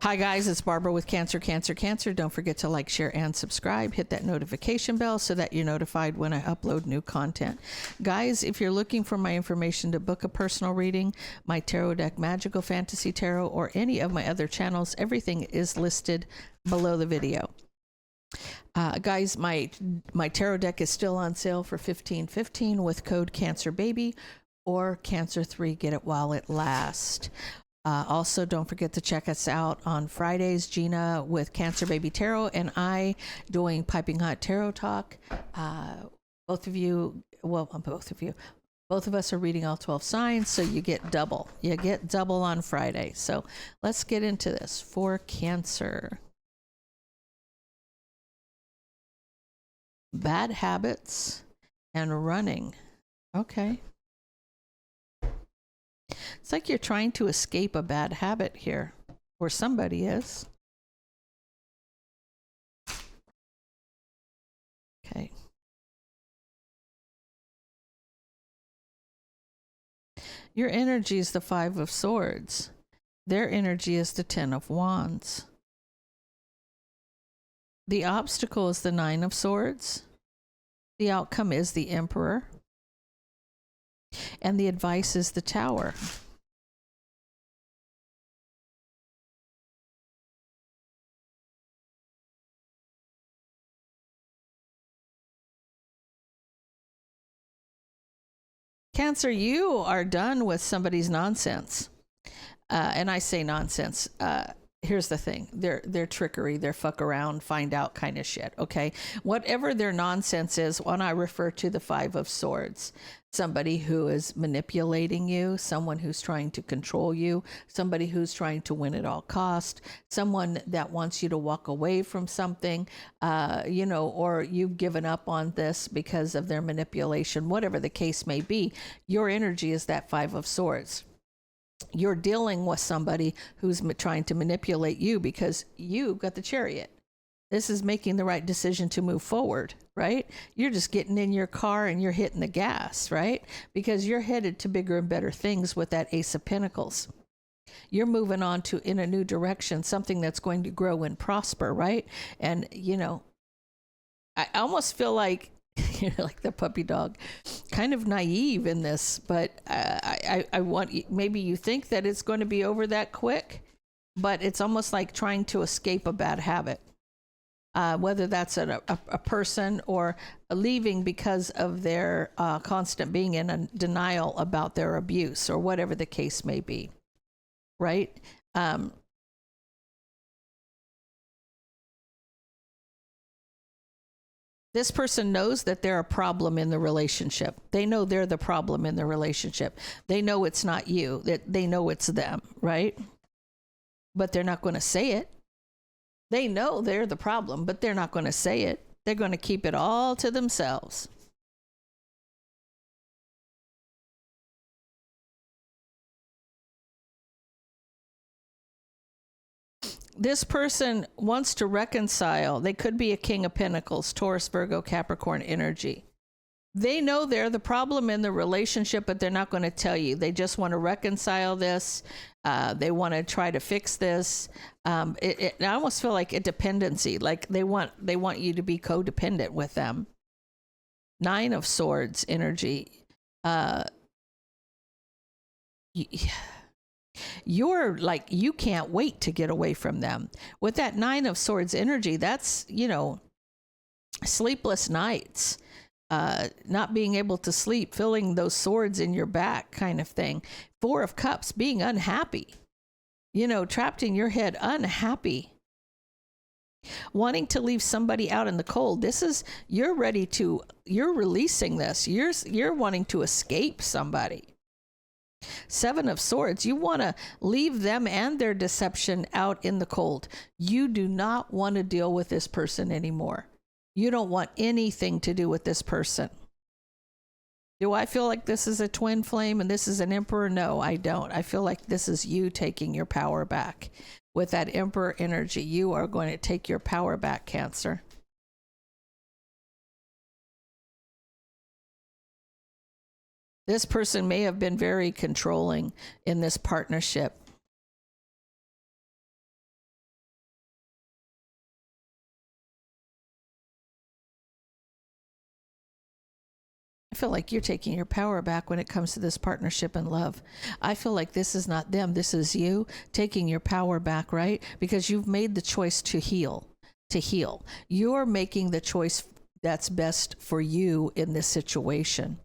Hi guys, it's Barbara with Cancer, Cancer, Cancer. Don't forget to like, share, and subscribe. Hit that notification bell so that you're notified when I upload new content. Guys, if you're looking for my information to book a personal reading, my tarot deck, Magical Fantasy Tarot, or any of my other channels, everything is listed below the video. Guys, my tarot deck is still on sale for $15.15 with code CancerBaby or Cancer3. Get it while it lasts. Also, don't forget to check us out on Fridays. Gina with Cancer Baby Tarot and I doing Piping Hot Tarot Talk. Both of us are reading all 12 signs, so you get double. You get double on Friday. So let's get into this for Cancer. Bad habits and running. Okay. It's like you're trying to escape a bad habit here, or somebody is. Okay. Your energy is the Five of Swords. Their energy is the Ten of Wands. The obstacle is the Nine of Swords. The outcome is the Emperor. And the advice is the Tower. Cancer, you are done with somebody's nonsense. And I say nonsense. Here's the thing. Their trickery, their fuck around, find out kind of shit, okay? Whatever their nonsense is, when I refer to the Five of Swords, somebody who is manipulating you, someone who's trying to control you, somebody who's trying to win at all cost, someone that wants you to walk away from something, or you've given up on this because of their manipulation, whatever the case may be. Your energy is that Five of Swords. You're dealing with somebody who's trying to manipulate you because you've got the Chariot. This is making the right decision to move forward, right? You're just getting in your car and you're hitting the gas, right? Because you're headed to bigger and better things with that Ace of Pentacles. You're moving on to in a new direction, something that's going to grow and prosper, right? And, I almost feel like you're like the puppy dog, kind of naive in this, but I want, maybe you think that it's going to be over that quick, but it's almost like trying to escape a bad habit. Whether that's a person or leaving because of their constant being in a denial about their abuse or whatever the case may be, right? This person knows that they're a problem in the relationship. They know they're the problem in the relationship. They know it's not you, that they know it's them, right? But they're not going to say it. They know they're the problem, but they're not going to say it. They're going to keep it all to themselves. This person wants to reconcile. They could be a King of Pentacles, Taurus, Virgo, Capricorn energy. They know they're the problem in the relationship, but they're not going to tell you. They just want to reconcile this. They want to try to fix this. I almost feel like a dependency, like they want you to be codependent with them. Nine of Swords energy. You're like, you can't wait to get away from them. With that Nine of Swords energy, that's, sleepless nights. Not being able to sleep, feeling those swords in your back kind of thing. Four of Cups, being unhappy, trapped in your head, unhappy, wanting to leave somebody out in the cold. You're releasing this. You're wanting to escape somebody. Seven of Swords, you want to leave them and their deception out in the cold. You do not want to deal with this person anymore. You don't want anything to do with this person. Do I feel like this is a twin flame and this is an Emperor? No, I don't. I feel like this is you taking your power back. With that Emperor energy, you are going to take your power back, Cancer. This person may have been very controlling in this partnership. I feel like you're taking your power back when it comes to this partnership and love. I feel like this is not them. This is you taking your power back, right? Because you've made the choice to heal, to heal. You're making the choice that's best for you in this situation.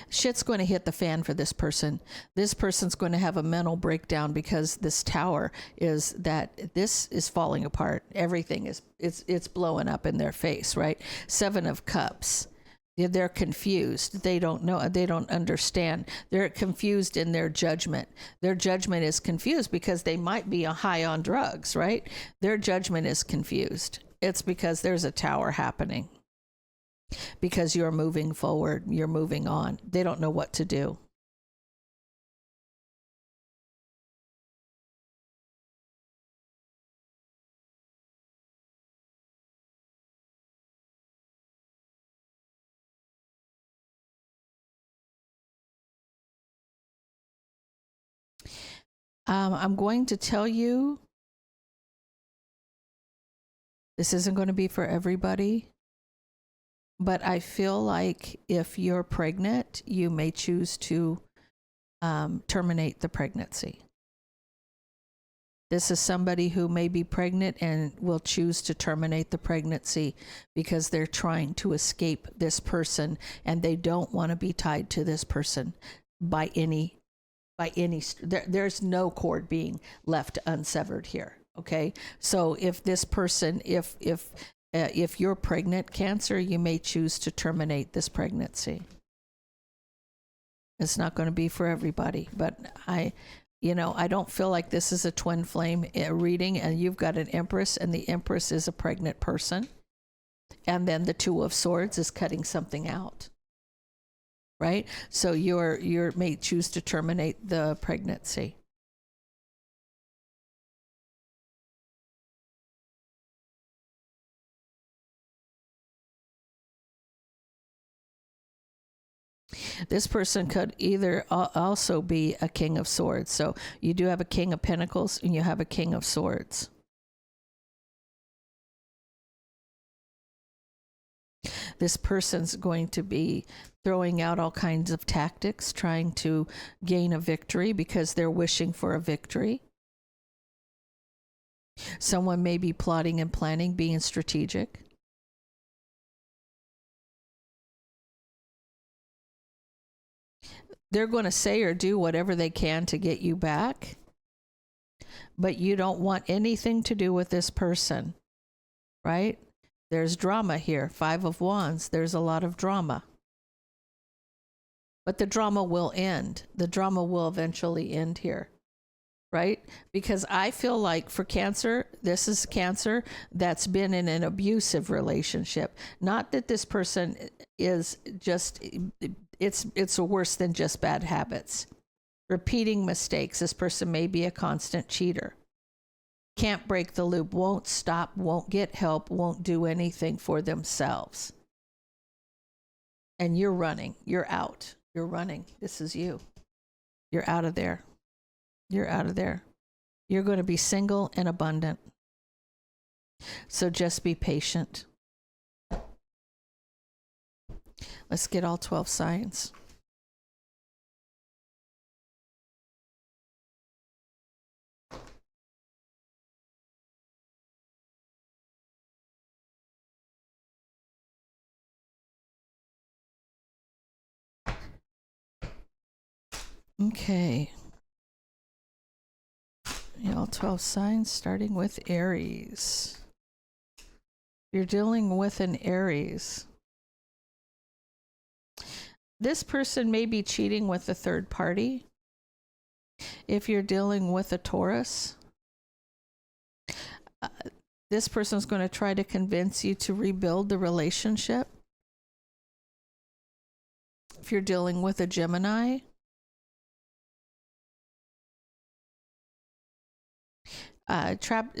Shit's going to hit the fan for this person. This person's going to have a mental breakdown because this tower is that this is falling apart. Everything is it's blowing up in their face, right? 7 of Cups. They're confused. They don't know. They don't understand. They're confused in their judgment. Their judgment is confused because they might be high on drugs, right? Their judgment is confused. It's because there's a tower happening. Because you're moving forward, you're moving on. They don't know what to do. I'm going to tell you, this isn't going to be for everybody, but I feel like if you're pregnant, you may choose to terminate the pregnancy. This is somebody who may be pregnant and will choose to terminate the pregnancy because they're trying to escape this person and they don't want to be tied to this person by any there's no cord being left unsevered here. Okay, so if this person, if you're pregnant, Cancer, you may choose to terminate this pregnancy. It's not going to be for everybody, but I don't feel like this is a twin flame reading, and you've got an Empress, and the Empress is a pregnant person, and then the 2 of Swords is cutting something out. Right? So you may choose to terminate the pregnancy. This person could either also be a King of Swords. So you do have a King of Pentacles and you have a King of Swords. This person's going to be throwing out all kinds of tactics, trying to gain a victory because they're wishing for a victory. Someone may be plotting and planning, being strategic. They're going to say or do whatever they can to get you back, but you don't want anything to do with this person, right? There's drama here. 5 of Wands. There's a lot of drama. But the drama will end. The drama will eventually end here, right? Because I feel like for Cancer, this is Cancer that's been in an abusive relationship. Not that this person is just, it's worse than just bad habits. Repeating mistakes. This person may be a constant cheater. Can't break the loop, won't stop, won't get help, won't do anything for themselves. And you're running, you're out, you're running. This is you. You're out of there. You're out of there. You're going to be single and abundant. So just be patient. Let's get all 12 signs. Okay. All 12 signs, starting with Aries. You're dealing with an Aries. This person may be cheating with a third party. If you're dealing with a Taurus, this person's going to try to convince you to rebuild the relationship. If you're dealing with a Gemini, they're trapped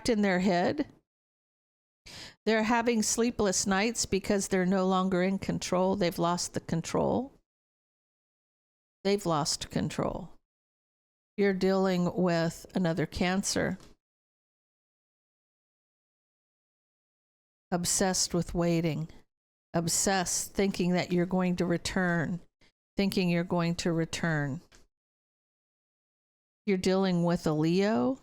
in their head. They're having sleepless nights because they're no longer in control. They've lost the control. They've lost control. You're dealing with another Cancer. obsessed with waiting, obsessed thinking that you're going to return, thinking you're going to return. You're dealing with a Leo.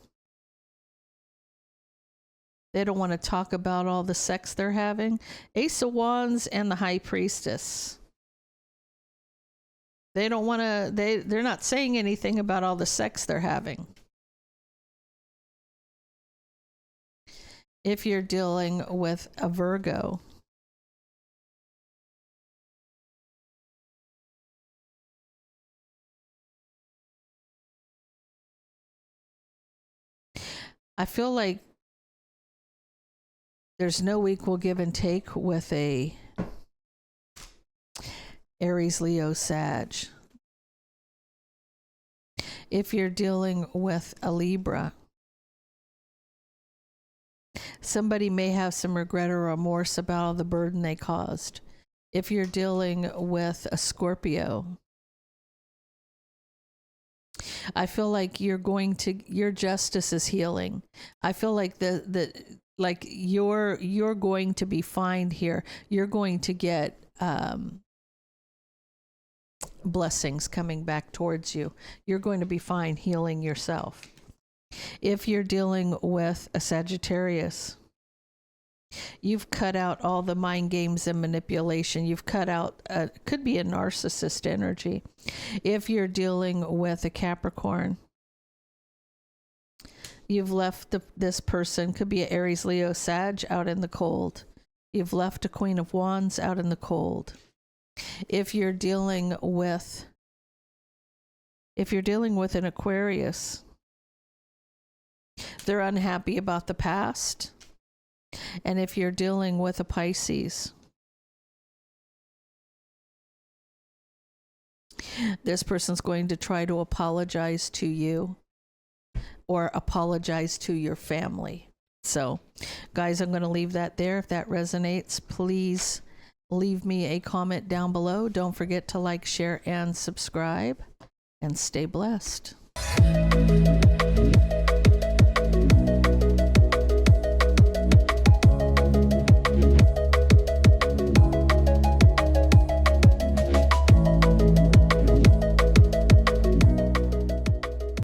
They don't want to talk about all the sex they're having. Ace of Wands and the High Priestess. They don't want to, they're not saying anything about all the sex they're having. If you're dealing with a Virgo, I feel like there's no equal give and take with a Aries, Leo, Sag. If you're dealing with a Libra, somebody may have some regret or remorse about all the burden they caused. If you're dealing with a Scorpio, I feel like your justice is healing. I feel like you're going to be fine here. You're going to get blessings coming back towards you. You're going to be fine healing yourself. If you're dealing with a Sagittarius, you've cut out all the mind games and manipulation. You've cut out, could be a narcissist energy. If you're dealing with a Capricorn, you've left this person, could be an Aries, Leo, Sag, out in the cold. You've left a Queen of Wands out in the cold. If you're dealing with an Aquarius, they're unhappy about the past. And if you're dealing with a Pisces, this person's going to try to apologize to you or apologize to your family. So, guys, I'm going to leave that there. If that resonates, please leave me a comment down below. Don't forget to like, share, and subscribe. And stay blessed.